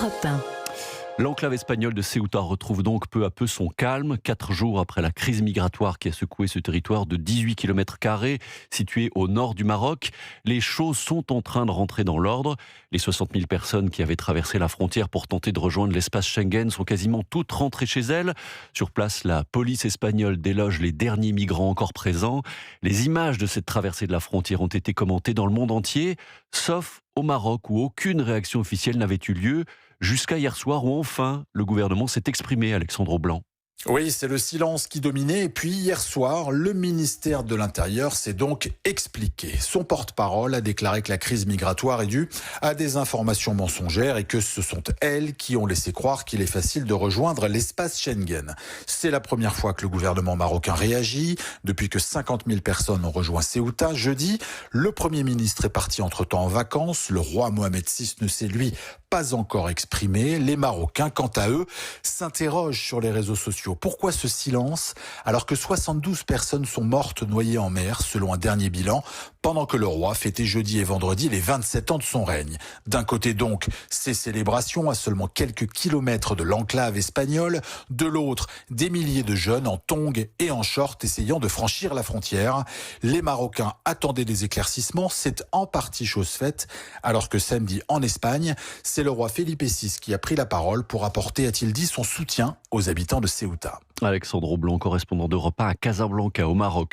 Europe 1. L'enclave espagnole de Ceuta retrouve donc peu à peu son calme, 4 jours après la crise migratoire qui a secoué ce territoire de 18 km², situé au nord du Maroc. Les choses sont en train de rentrer dans l'ordre. Les 60 000 personnes qui avaient traversé la frontière pour tenter de rejoindre l'espace Schengen sont quasiment toutes rentrées chez elles. Sur place, la police espagnole déloge les derniers migrants encore présents. Les images de cette traversée de la frontière ont été commentées dans le monde entier, sauf au Maroc où aucune réaction officielle n'avait eu lieu, jusqu'à hier soir où enfin le gouvernement s'est exprimé, Alexandre Blanc. Oui, c'est le silence qui dominait. Et puis hier soir, le ministère de l'Intérieur s'est donc expliqué. Son porte-parole a déclaré que la crise migratoire est due à des informations mensongères et que ce sont elles qui ont laissé croire qu'il est facile de rejoindre l'espace Schengen. C'est la première fois que le gouvernement marocain réagit. Depuis que 50 000 personnes ont rejoint Ceuta jeudi, le Premier ministre est parti entre-temps en vacances. Le roi Mohamed VI ne s'est, lui, pas encore exprimé. Les Marocains, quant à eux, s'interrogent sur les réseaux sociaux. Pourquoi ce silence alors que 72 personnes sont mortes noyées en mer, selon un dernier bilan, pendant que le roi fêtait jeudi et vendredi les 27 ans de son règne. D'un côté donc, ces célébrations à seulement quelques kilomètres de l'enclave espagnole, de l'autre, des milliers de jeunes en tongs et en short essayant de franchir la frontière. Les Marocains attendaient des éclaircissements, c'est en partie chose faite, alors que samedi en Espagne, c'est le roi Felipe VI qui a pris la parole pour apporter, a-t-il dit, son soutien aux habitants de Ceuta. Alexandre Blanc, correspondant d'Europe 1 à Casablanca au Maroc.